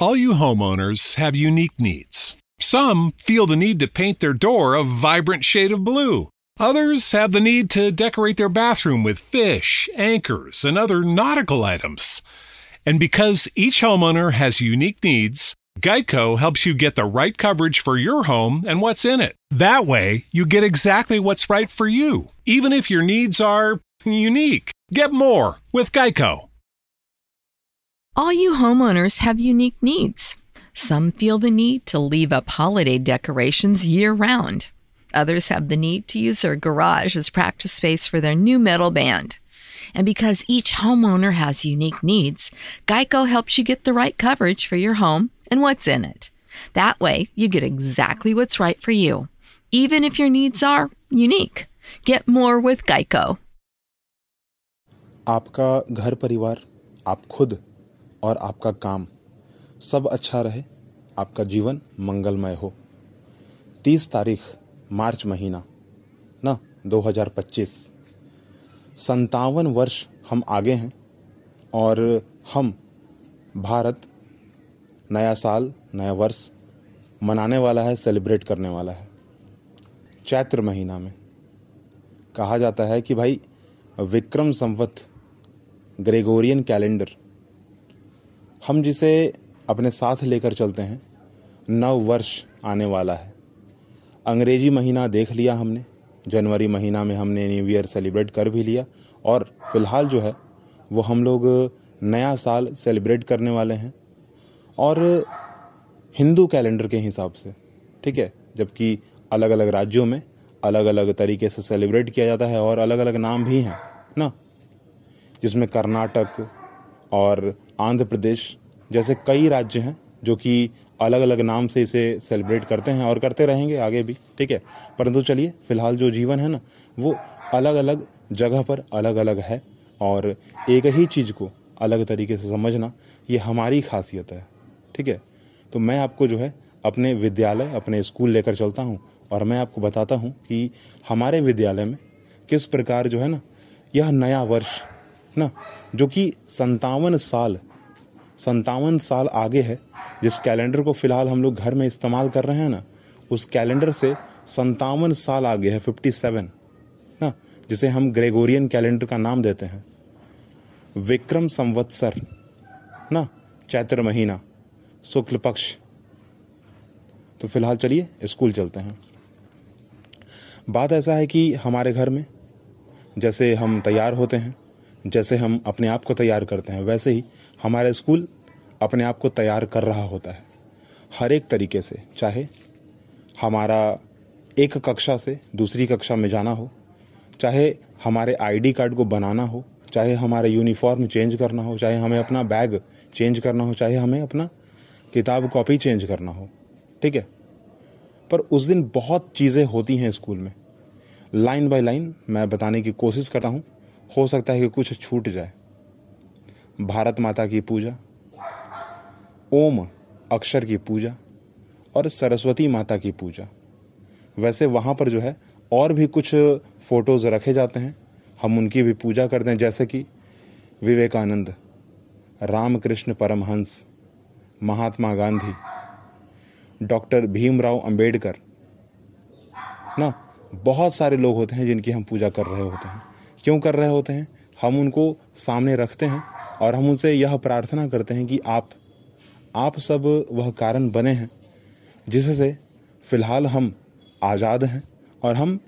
All you homeowners have unique needs. Some feel the need to paint their door a vibrant shade of blue. Others have the need to decorate their bathroom with fish, anchors, and other nautical items. And because each homeowner has unique needs, Geico helps you get the right coverage for your home and what's in it. That way, you get exactly what's right for you, even if your needs are unique. Get more with Geico. All you homeowners have unique needs. Some feel the need to leave up holiday decorations year-round. Others have the need to use their garage as practice space for their new metal band. And because each homeowner has unique needs, Geico helps you get the right coverage for your home and what's in it. That way, you get exactly what's right for you, even if your needs are unique. Get more with Geico. आपका घर परिवार, आप खुद और आपका काम सब अच्छा रहे, आपका जीवन मंगलमय हो। 30 तारीख मार्च महीना 2025, 57 वर्ष हम आगे हैं और हम भारत नया साल, नया वर्ष मनाने वाला है, सेलिब्रेट करने वाला है। चैत्र महीना में कहा जाता है कि भाई विक्रम संवत ग्रेगोरियन कैलेंडर हम जिसे अपने साथ लेकर चलते हैं, नव वर्ष आने वाला है। अंग्रेजी महीना देख लिया हमने, जनवरी महीना में हमने न्यू ईयर सेलिब्रेट कर भी लिया और फिलहाल जो है वो हम लोग नया साल सेलिब्रेट करने वाले हैं और हिंदू कैलेंडर के हिसाब से, ठीक है। जबकि अलग अलग राज्यों में अलग अलग तरीके से सेलिब्रेट किया जाता है और अलग अलग नाम भी हैं ना, जिसमें कर्नाटक और आंध्र प्रदेश जैसे कई राज्य हैं जो कि अलग अलग नाम से इसे सेलिब्रेट करते हैं और करते रहेंगे आगे भी, ठीक है। परंतु चलिए, फिलहाल जो जीवन है ना वो अलग अलग जगह पर अलग अलग है और एक ही चीज़ को अलग तरीके से समझना ये हमारी खासियत है, ठीक है। तो मैं आपको जो है अपने विद्यालय, अपने स्कूल लेकर चलता हूँ और मैं आपको बताता हूँ कि हमारे विद्यालय में किस प्रकार जो है ना यह नया वर्ष ना, जो कि 57 साल आगे है, जिस कैलेंडर को फिलहाल हम लोग घर में इस्तेमाल कर रहे हैं ना, उस कैलेंडर से 57 साल आगे है, 57 ना, जिसे हम ग्रेगोरियन कैलेंडर का नाम देते हैं। विक्रम संवत्सर ना, चैत्र महीना, शुक्ल पक्ष। तो फिलहाल चलिए स्कूल चलते हैं। बात ऐसा है कि हमारे घर में जैसे हम तैयार होते हैं, जैसे हम अपने आप को तैयार करते हैं, वैसे ही हमारा स्कूल अपने आप को तैयार कर रहा होता है हर एक तरीके से। चाहे हमारा एक कक्षा से दूसरी कक्षा में जाना हो, चाहे हमारे आईडी कार्ड को बनाना हो, चाहे हमारा यूनिफॉर्म चेंज करना हो, चाहे हमें अपना बैग चेंज करना हो, चाहे हमें अपना किताब कॉपी चेंज करना हो, ठीक है। पर उस दिन बहुत चीज़ें होती हैं स्कूल में, लाइन बाय लाइन मैं बताने की कोशिश करता हूँ, हो सकता है कि कुछ छूट जाए। भारत माता की पूजा, ओम अक्षर की पूजा और सरस्वती माता की पूजा। वैसे वहाँ पर जो है और भी कुछ फोटोज़ रखे जाते हैं, हम उनकी भी पूजा करते हैं, जैसे कि विवेकानंद, रामकृष्ण परमहंस, महात्मा गांधी, डॉक्टर भीमराव अंबेडकर ना, बहुत सारे लोग होते हैं जिनकी हम पूजा कर रहे होते हैं। क्यों कर रहे होते हैं? हम उनको सामने रखते हैं और हम उनसे यह प्रार्थना करते हैं कि आप सब वह कारण बने हैं जिससे फिलहाल हम आज़ाद हैं और हम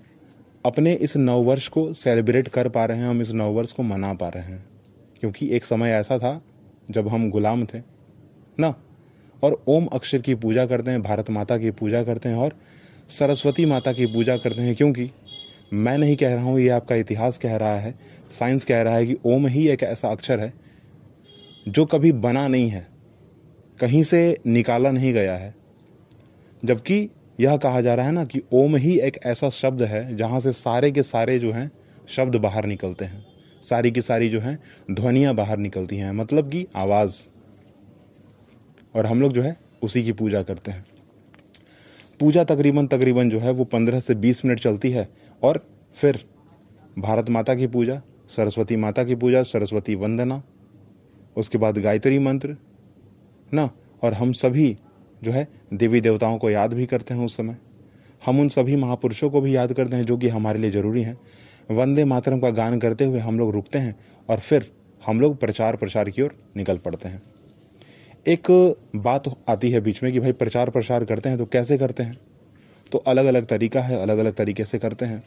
अपने इस नववर्ष को सेलिब्रेट कर पा रहे हैं, हम इस नववर्ष को मना पा रहे हैं। क्योंकि एक समय ऐसा था जब हम गुलाम थे ना, और ओम अक्षर की पूजा करते हैं, भारत माता की पूजा करते हैं और सरस्वती माता की पूजा करते हैं। क्योंकि मैं नहीं कह रहा हूँ, ये आपका इतिहास कह रहा है, साइंस कह रहा है कि ओम ही एक ऐसा अक्षर है जो कभी बना नहीं है, कहीं से निकाला नहीं गया है। जबकि यह कहा जा रहा है ना कि ओम ही एक ऐसा शब्द है जहाँ से सारे के सारे जो हैं शब्द बाहर निकलते हैं, सारी की सारी जो हैं ध्वनियाँ बाहर निकलती हैं, मतलब कि आवाज़। और हम लोग जो है उसी की पूजा करते हैं। पूजा तकरीबन जो है वो 15 से 20 मिनट चलती है और फिर भारत माता की पूजा, सरस्वती माता की पूजा, सरस्वती वंदना, उसके बाद गायत्री मंत्र ना, और हम सभी जो है देवी देवताओं को याद भी करते हैं उस समय। हम उन सभी महापुरुषों को भी याद करते हैं जो कि हमारे लिए ज़रूरी हैं। वंदे मातरम का गान करते हुए हम लोग रुकते हैं और फिर हम लोग प्रचार प्रसार की ओर निकल पड़ते हैं। एक बात आती है बीच में कि भाई प्रचार प्रसार करते हैं तो कैसे करते हैं? तो अलग अलग तरीका है, अलग अलग तरीके से करते हैं।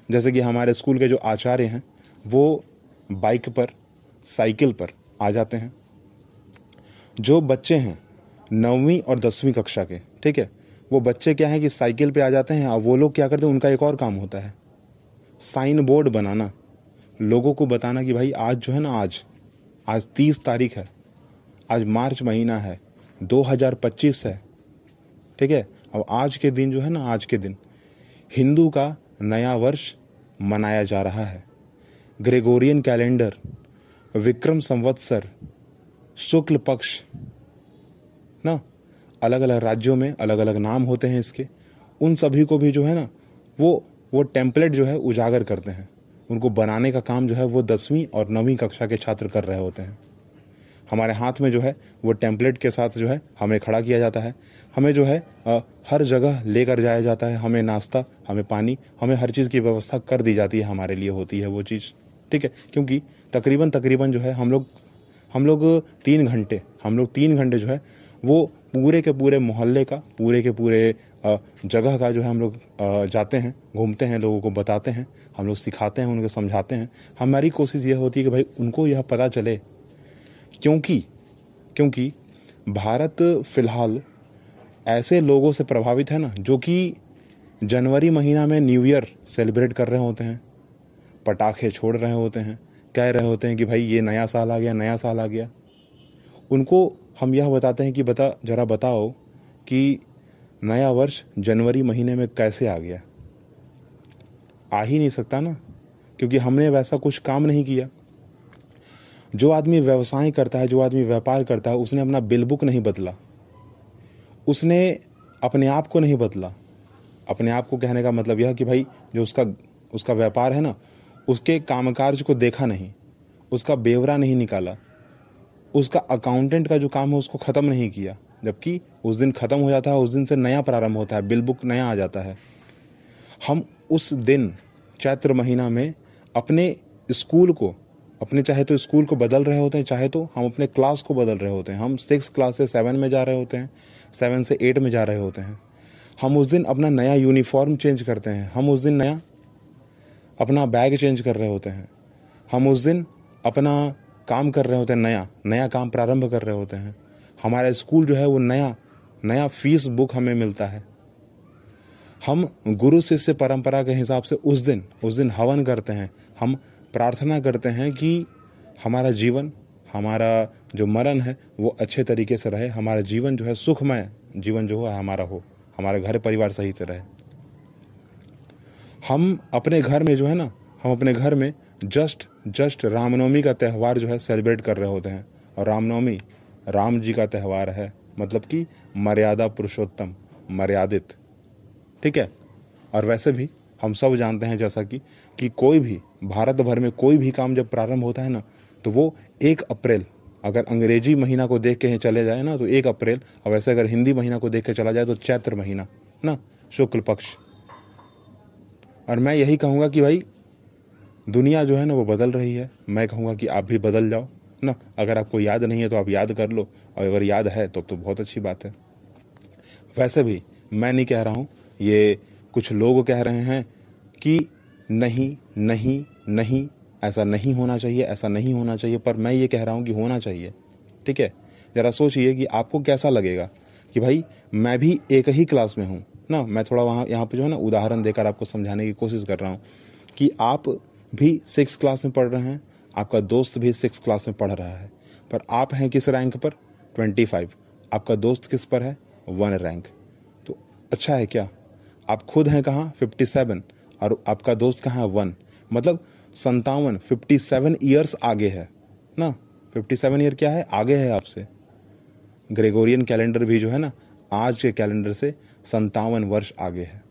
जैसे कि हमारे स्कूल के जो आचार्य हैं वो बाइक पर, साइकिल पर आ जाते हैं। जो बच्चे हैं 9वीं और 10वीं कक्षा के, ठीक है, वो बच्चे क्या है कि साइकिल पे आ जाते हैं। और वो लोग क्या करते हैं, उनका एक और काम होता है साइन बोर्ड बनाना, लोगों को बताना कि भाई आज जो है ना, आज 30 तारीख है, आज मार्च महीना है, 2025 है, ठीक है। अब आज के दिन जो है ना, आज के दिन हिंदू का नया वर्ष मनाया जा रहा है। ग्रेगोरियन कैलेंडर, विक्रम संवत्सर, शुक्ल पक्ष ना, अलग अलग राज्यों में अलग अलग नाम होते हैं इसके। उन सभी को भी जो है ना वो टेम्पलेट जो है उजागर करते हैं। उनको बनाने का काम जो है वो 10वीं और 9वीं कक्षा के छात्र कर रहे होते हैं। हमारे हाथ में जो है वो टेम्पलेट के साथ जो है हमें खड़ा किया जाता है। हमें जो है हर जगह लेकर जाया जाता है। हमें नाश्ता, हमें पानी, हमें हर चीज़ की व्यवस्था कर दी जाती है, हमारे लिए होती है वो चीज़, ठीक है। क्योंकि तकरीबन जो है हम लोग 3 घंटे जो है वो पूरे के पूरे मोहल्ले का, पूरे के पूरे जगह का जो है हम लोग जाते हैं, घूमते हैं, लोगों को बताते हैं, हम लोग सिखाते हैं, उनको समझाते हैं। हमारी कोशिश यह होती है कि भाई उनको यह पता चले, क्योंकि भारत फिलहाल ऐसे लोगों से प्रभावित है ना जो कि जनवरी महीना में न्यू ईयर सेलिब्रेट कर रहे होते हैं, पटाखे छोड़ रहे होते हैं, कह रहे होते हैं कि भाई ये नया साल आ गया, नया साल आ गया। उनको हम यह बताते हैं कि जरा बताओ कि नया वर्ष जनवरी महीने में कैसे आ गया। आ ही नहीं सकता ना, क्योंकि हमने वैसा कुछ काम नहीं किया। जो आदमी व्यवसाय करता है, जो आदमी व्यापार करता है, उसने अपना बिल बुक नहीं बदला, उसने अपने आप को नहीं बदला। अपने आप को कहने का मतलब यह कि भाई जो उसका व्यापार है ना, उसके कामकाज को देखा नहीं, उसका ब्यौरा नहीं निकाला, उसका अकाउंटेंट का जो काम है उसको ख़त्म नहीं किया। जबकि उस दिन ख़त्म हो जाता है, उस दिन से नया प्रारंभ होता है, बिल बुक नया आ जाता है। हम उस दिन चैत्र महीना में अपने स्कूल को, चाहे तो स्कूल को बदल रहे होते हैं, चाहे तो हम अपने क्लास को बदल रहे होते हैं। हम 6 क्लास से 7 में जा रहे होते हैं, 7 से 8 में जा रहे होते हैं। हम उस दिन अपना नया यूनिफॉर्म चेंज करते हैं। हम उस दिन नया अपना बैग चेंज कर रहे होते हैं। हम उस दिन अपना काम कर रहे होते हैं, नया काम प्रारंभ कर रहे होते हैं। हमारा स्कूल जो है वो नया फीस बुक हमें मिलता है। हम गुरु शिष्य परंपरा के हिसाब से उस दिन हवन करते हैं। हम प्रार्थना करते हैं कि हमारा जीवन, हमारा जो मरण है वो अच्छे तरीके से रहे, हमारा जीवन जो है सुखमय जीवन जो है हमारा हो, हमारे घर परिवार सही से रहे। हम अपने घर में जो है ना, हम अपने घर में जस्ट रामनवमी का त्यौहार जो है सेलिब्रेट कर रहे होते हैं। और रामनवमी राम जी का त्यौहार है, मतलब कि मर्यादा पुरुषोत्तम, मर्यादित, ठीक है। और वैसे भी हम सब जानते हैं जैसा कि कोई भी भारत भर में कोई भी काम जब प्रारंभ होता है ना, तो वो 1 अप्रैल, अगर अंग्रेजी महीना को देख के चले जाए ना तो 1 अप्रैल, और वैसे अगर हिंदी महीना को देख के चला जाए तो चैत्र महीना ना, शुक्ल पक्ष। और मैं यही कहूँगा कि भाई दुनिया जो है ना वो बदल रही है। मैं कहूँगा कि आप भी बदल जाओ ना। अगर आपको याद नहीं है तो आप याद कर लो, और अगर याद है तो बहुत अच्छी बात है। वैसे भी मैं नहीं कह रहा हूँ, ये कुछ लोग कह रहे हैं कि नहीं ऐसा नहीं होना चाहिए, ऐसा नहीं होना चाहिए, पर मैं ये कह रहा हूँ कि होना चाहिए, ठीक है। ज़रा सोचिए कि आपको कैसा लगेगा कि भाई मैं भी एक ही क्लास में हूँ ना। मैं थोड़ा यहाँ पे जो है ना उदाहरण देकर आपको समझाने की कोशिश कर रहा हूँ कि आप भी 6 क्लास में पढ़ रहे हैं, आपका दोस्त भी 6 क्लास में पढ़ रहा है, पर आप हैं किस रैंक पर? 25। आपका दोस्त किस पर है? 1 रैंक। तो अच्छा है क्या? आप खुद हैं कहाँ? 57, और आपका दोस्त कहाँ है? 1। मतलब 57 ईयर्स आगे है ना। 57 ईयर क्या है? आगे है आपसे। ग्रेगोरियन कैलेंडर भी जो है ना आज के कैलेंडर से 57 वर्ष आगे है।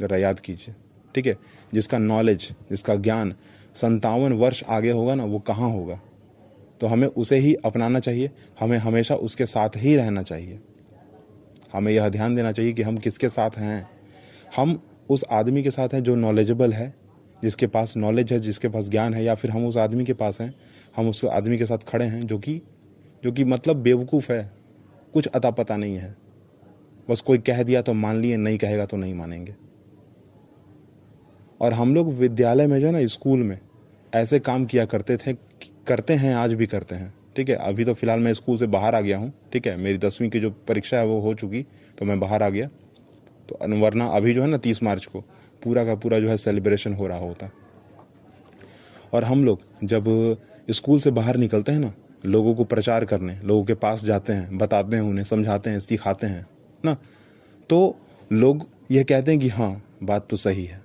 जरा याद कीजिए, ठीक है। जिसका नॉलेज, जिसका ज्ञान 57 वर्ष आगे होगा ना, वो कहाँ होगा? तो हमें उसे ही अपनाना चाहिए, हमें हमेशा उसके साथ ही रहना चाहिए। हमें यह ध्यान देना चाहिए कि हम किसके साथ हैं। हम उस आदमी के साथ हैं जो नॉलेजेबल है, जिसके पास नॉलेज है, जिसके पास ज्ञान है, या फिर हम उस आदमी के पास हैं, हम उस आदमी के साथ खड़े हैं जो कि मतलब बेवकूफ़ है, कुछ अता पता नहीं है, बस कोई कह दिया तो मान लिए, नहीं कहेगा तो नहीं मानेंगे। और हम लोग विद्यालय में जो है ना, स्कूल में ऐसे काम किया करते हैं, आज भी करते हैं। ठीक है, अभी तो फिलहाल मैं स्कूल से बाहर आ गया हूँ। ठीक है, मेरी 10वीं की जो परीक्षा है वो हो चुकी, तो मैं बाहर आ गया। तो वरना अभी जो है ना 30 मार्च को पूरा का पूरा जो है सेलिब्रेशन हो रहा होता। और हम लोग जब स्कूल से बाहर निकलते हैं ना, लोगों को प्रचार करने, लोगों के पास जाते हैं, बताते हैं, उन्हें समझाते हैं, सिखाते हैं ना, तो लोग यह कहते हैं कि हाँ बात तो सही है,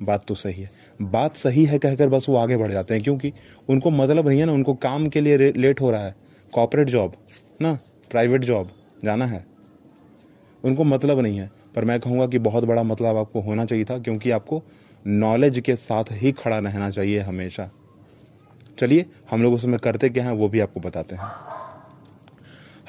बात तो सही है, बात सही है कहकर बस वो आगे बढ़ जाते हैं, क्योंकि उनको मतलब नहीं है ना, उनको काम के लिए लेट हो रहा है, कॉर्पोरेट जॉब ना, प्राइवेट जॉब जाना है, उनको मतलब नहीं है। पर मैं कहूँगा कि बहुत बड़ा मतलब आपको होना चाहिए था, क्योंकि आपको नॉलेज के साथ ही खड़ा रहना चाहिए हमेशा। चलिए हम लोग उसमें करते क्या हैं वो भी आपको बताते हैं।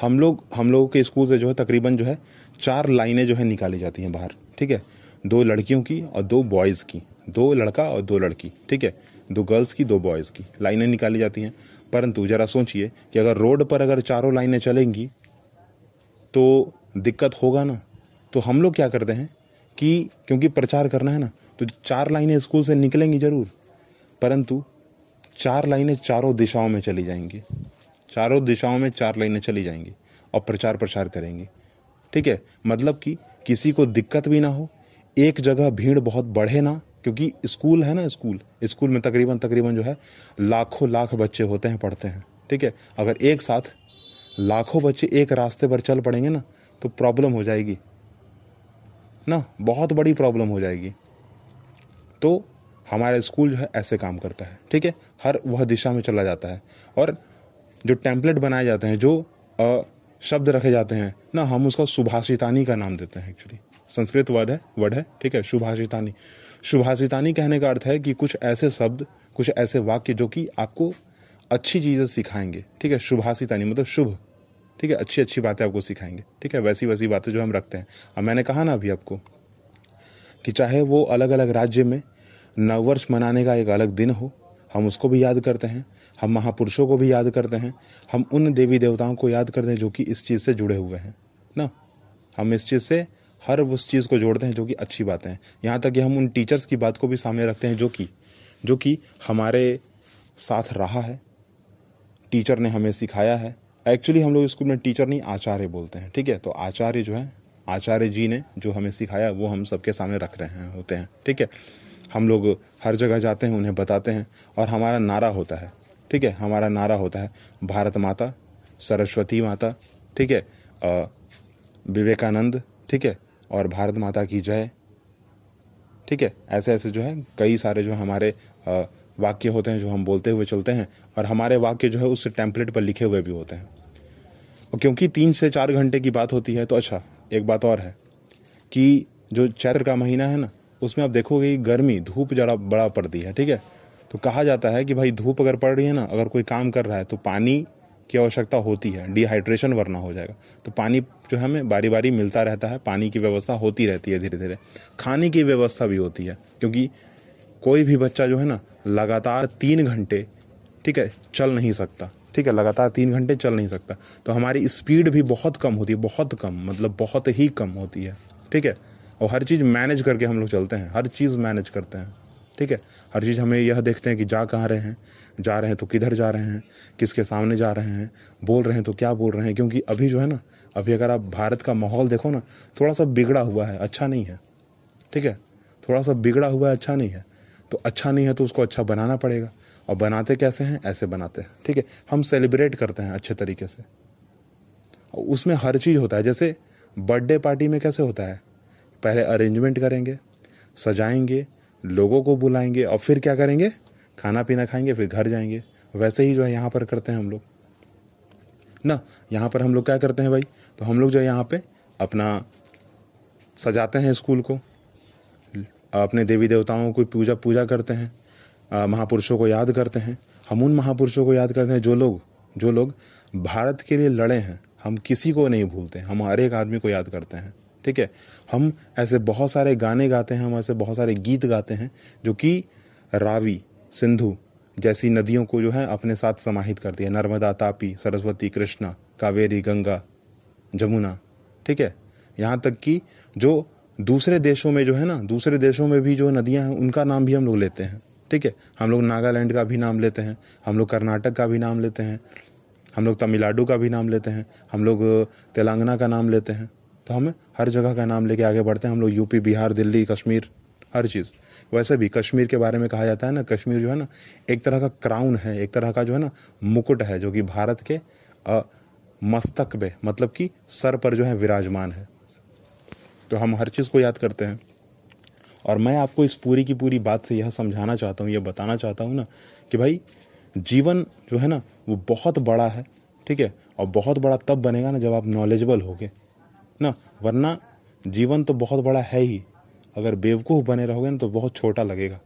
हम लोगों के स्कूल से जो है तकरीबन जो है 4 लाइनें जो है निकाली जाती हैं बाहर। ठीक है, 2 लड़कियों की और 2 बॉयज़ की, 2 लड़का और 2 लड़की। ठीक है, 2 गर्ल्स की 2 बॉयज़ की लाइनें निकाली जाती हैं। परंतु ज़रा सोचिए कि अगर रोड पर अगर चारों लाइनें चलेंगी तो दिक्कत होगा ना। तो हम लोग क्या करते हैं कि क्योंकि प्रचार करना है ना, तो 4 लाइनें स्कूल से निकलेंगी ज़रूर, परंतु 4 लाइनें चारों दिशाओं में चली जाएंगी, चारों दिशाओं में 4 लाइनें चली जाएंगी और प्रचार करेंगी। ठीक है, मतलब कि किसी को दिक्कत भी ना हो, एक जगह भीड़ बहुत बढ़े ना, क्योंकि स्कूल है ना, स्कूल में तकरीबन जो है लाख बच्चे होते हैं, पढ़ते हैं। ठीक है, अगर एक साथ लाखों बच्चे एक रास्ते पर चल पड़ेंगे ना, तो प्रॉब्लम हो जाएगी ना, बहुत बड़ी प्रॉब्लम हो जाएगी। तो हमारा स्कूल जो है ऐसे काम करता है। ठीक है, हर वह दिशा में चला जाता है। और जो टेम्पलेट बनाए जाते हैं, जो शब्द रखे जाते हैं ना, हम उसका सुभाषितानी का नाम देते हैं। एक्चुअली संस्कृत वर्ड है। ठीक है, शुभाषितानी कहने का अर्थ है कि कुछ ऐसे शब्द, कुछ ऐसे वाक्य जो कि आपको अच्छी चीज़ें सिखाएंगे। ठीक है, शुभाषितानी मतलब शुभ। ठीक है, अच्छी बातें आपको सिखाएंगे। ठीक है, वैसी बातें जो हम रखते हैं। अब मैंने कहा ना अभी आपको कि चाहे वो अलग अलग राज्य में नववर्ष मनाने का एक अलग दिन हो, हम उसको भी याद करते हैं, हम महापुरुषों को भी याद करते हैं, हम उन देवी देवताओं को याद करते हैं जो कि इस चीज़ से जुड़े हुए हैं ना। हम इस चीज़ से हर उस चीज़ को जोड़ते हैं जो कि अच्छी बातें हैं। यहाँ तक कि हम उन टीचर्स की बात को भी सामने रखते हैं जो कि हमारे साथ रहा है, टीचर ने हमें सिखाया है। एक्चुअली हम लोग स्कूल में टीचर नहीं, आचार्य बोलते हैं। ठीक है, तो आचार्य जो है, आचार्य जी ने जो हमें सिखाया वो हम सबके सामने रख रहे होते हैं। ठीक है, हम लोग हर जगह जाते हैं, उन्हें बताते हैं, और हमारा नारा होता है। ठीक है, हमारा नारा होता है भारत माता, सरस्वती माता, ठीक है, विवेकानंद, ठीक है, और भारत माता की जय। ठीक है, ऐसे जो है कई सारे जो हमारे वाक्य होते हैं जो हम बोलते हुए चलते हैं, और हमारे वाक्य जो है उस टेम्पलेट पर लिखे हुए भी होते हैं। और क्योंकि 3 से 4 घंटे की बात होती है, तो अच्छा एक बात और है कि जो चैत्र का महीना है ना, उसमें आप देखोगे कि गर्मी, धूप ज़रा बड़ा पड़ती है। ठीक है, तो कहा जाता है कि भाई धूप अगर पड़ रही है ना, अगर कोई काम कर रहा है तो पानी की आवश्यकता होती है, डिहाइड्रेशन वरना हो जाएगा। तो पानी जो है हमें बारी बारी मिलता रहता है, पानी की व्यवस्था होती रहती है धीरे धीरे। खाने की व्यवस्था भी होती है, क्योंकि कोई भी बच्चा जो है ना लगातार 3 घंटे, ठीक है, चल नहीं सकता। ठीक है, लगातार 3 घंटे चल नहीं सकता। तो हमारी स्पीड भी बहुत कम होती है, बहुत कम, मतलब बहुत ही कम होती है। ठीक है, और हर चीज़ मैनेज करके हम लोग चलते हैं, हर चीज़ मैनेज करते हैं। ठीक है, हर चीज़ हमें यह देखते हैं कि जा रहे हैं तो किधर जा रहे हैं, किसके सामने जा रहे हैं, बोल रहे हैं तो क्या बोल रहे हैं। क्योंकि अभी जो है ना, अभी अगर आप भारत का माहौल देखो ना, थोड़ा सा बिगड़ा हुआ है, अच्छा नहीं है। ठीक है, थोड़ा सा बिगड़ा हुआ है, अच्छा नहीं है। तो अच्छा नहीं है तो उसको अच्छा बनाना पड़ेगा। और बनाते कैसे हैं? ऐसे बनाते हैं। ठीक है, हम सेलिब्रेट करते हैं अच्छे तरीके से, और उसमें हर चीज़ होता है। जैसे बर्थडे पार्टी में कैसे होता है, पहले अरेंजमेंट करेंगे, सजाएंगे, लोगों को बुलाएंगे, और फिर क्या करेंगे, खाना पीना खाएंगे, फिर घर जाएंगे। वैसे ही जो है यहाँ पर करते हैं हम लोग ना। यहाँ पर हम लोग क्या करते हैं भाई, तो हम लोग जो है यहाँ पे अपना सजाते हैं स्कूल को, अपने देवी देवताओं को पूजा करते हैं, महापुरुषों को याद करते हैं। हम उन महापुरुषों को याद करते हैं जो लोग भारत के लिए लड़े हैं, हम किसी को नहीं भूलते, हम हर एक आदमी को याद करते हैं, ठीक है। हम ऐसे बहुत सारे गाने गाते हैं, हम ऐसे बहुत सारे गीत गाते हैं जो कि रावी, सिंधु जैसी नदियों को जो है अपने साथ समाहित करती है। नर्मदा, तापी, सरस्वती, कृष्णा, कावेरी, गंगा, जमुना, ठीक है। यहाँ तक कि जो दूसरे देशों में जो है ना, दूसरे देशों में भी जो नदियाँ हैं उनका नाम भी हम लोग लेते हैं, ठीक है। हम लोग नागालैंड का भी नाम लेते हैं, हम लोग कर्नाटक का भी नाम लेते हैं, हम लोग तमिलनाडु का भी नाम लेते हैं, हम लोग तेलंगाना का नाम लेते हैं। तो हम हर जगह का नाम लेके आगे बढ़ते हैं हम लोग, यूपी, बिहार, दिल्ली, कश्मीर, हर चीज़। वैसे भी कश्मीर के बारे में कहा जाता है ना, कश्मीर जो है ना एक तरह का क्राउन है, एक तरह का जो है ना मुकुट है, जो कि भारत के मस्तक पे, मतलब कि सर पर जो है विराजमान है। तो हम हर चीज़ को याद करते हैं। और मैं आपको इस पूरी की पूरी बात से यह समझाना चाहता हूँ, यह बताना चाहता हूँ ना कि भाई जीवन जो है ना वो बहुत बड़ा है, ठीक है। और बहुत बड़ा तब बनेगा ना जब आप नॉलेजेबल होगे ना, वरना जीवन तो बहुत बड़ा है ही, अगर बेवकूफ़ बने रहोगे ना तो बहुत छोटा लगेगा,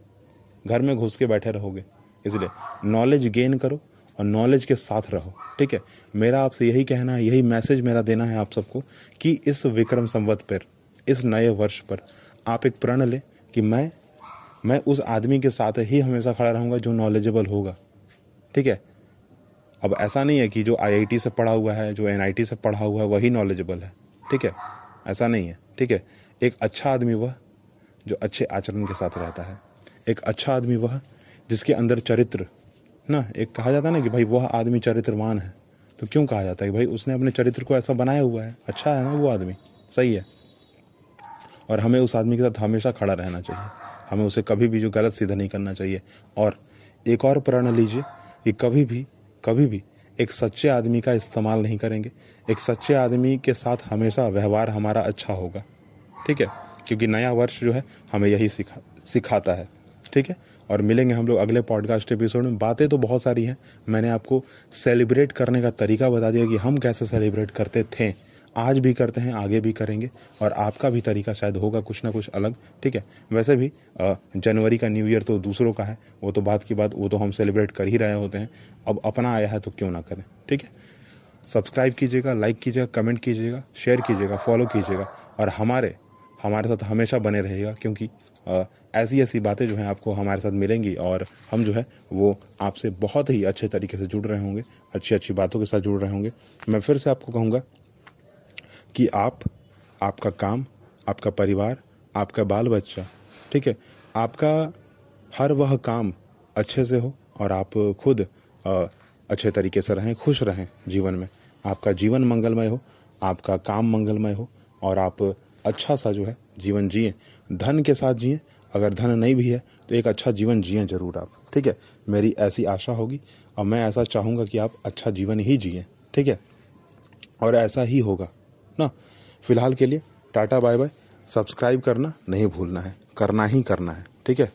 घर में घुस के बैठे रहोगे। इसलिए नॉलेज गेन करो और नॉलेज के साथ रहो, ठीक है। मेरा आपसे यही कहना है, यही मैसेज मेरा देना है आप सबको कि इस विक्रम संवत पर, इस नए वर्ष पर आप एक प्रण लें कि मैं उस आदमी के साथ ही हमेशा खड़ा रहूँगा जो नॉलेजेबल होगा, ठीक है। अब ऐसा नहीं है कि जो IIT से पढ़ा हुआ है, जो NIT से पढ़ा हुआ है वही नॉलेजेबल है, ठीक है, ऐसा नहीं है, ठीक है। एक अच्छा आदमी वह जो अच्छे आचरण के साथ रहता है, एक अच्छा आदमी वह जिसके अंदर चरित्र ना, एक कहा जाता है ना कि भाई वह आदमी चरित्रवान है। तो क्यों कहा जाता है कि भाई उसने अपने चरित्र को ऐसा बनाया हुआ है, अच्छा है ना वो आदमी, सही है। और हमें उस आदमी के साथ हमेशा खड़ा रहना चाहिए, हमें उसे कभी भी जो गलत सीधा नहीं करना चाहिए। और एक और प्रण लीजिए कि कभी भी एक सच्चे आदमी का इस्तेमाल नहीं करेंगे, एक सच्चे आदमी के साथ हमेशा व्यवहार हमारा अच्छा होगा, ठीक है। क्योंकि नया वर्ष जो है हमें यही सिखाता है, ठीक है। और मिलेंगे हम लोग अगले पॉडकास्ट एपिसोड में। बातें तो बहुत सारी हैं, मैंने आपको सेलिब्रेट करने का तरीका बता दिया कि हम कैसे सेलिब्रेट करते थे, आज भी करते हैं, आगे भी करेंगे। और आपका भी तरीका शायद होगा कुछ ना कुछ अलग, ठीक है। वैसे भी जनवरी का न्यू ईयर तो दूसरों का है, वो तो बात की बात, वो तो हम सेलिब्रेट कर ही रहे होते हैं। अब अपना आया है तो क्यों ना करें, ठीक है। सब्सक्राइब कीजिएगा, लाइक कीजिएगा, कमेंट कीजिएगा, शेयर कीजिएगा, फॉलो कीजिएगा और हमारे साथ हमेशा बने रहिएगा, क्योंकि ऐसी बातें जो हैं आपको हमारे साथ मिलेंगी और हम जो है वो आपसे बहुत ही अच्छे तरीके से जुड़ रहे होंगे, अच्छी बातों के साथ जुड़ रहे होंगे। मैं फिर से आपको कहूँगा कि आपका काम, आपका परिवार, आपका बाल बच्चा, ठीक है, आपका हर वह काम अच्छे से हो और आप खुद अच्छे तरीके से रहें, खुश रहें जीवन में, आपका जीवन मंगलमय हो, आपका काम मंगलमय हो और आप अच्छा सा जो है जीवन जिएं, धन के साथ जिएं। अगर धन नहीं भी है तो एक अच्छा जीवन जिएं ज़रूर आप, ठीक है। मेरी ऐसी आशा होगी और मैं ऐसा चाहूँगा कि आप अच्छा जीवन ही जिएं, ठीक है। और ऐसा ही होगा ना। फिलहाल के लिए टाटा बाय बाय। सब्सक्राइब करना नहीं भूलना है, करना ही करना है, ठीक है।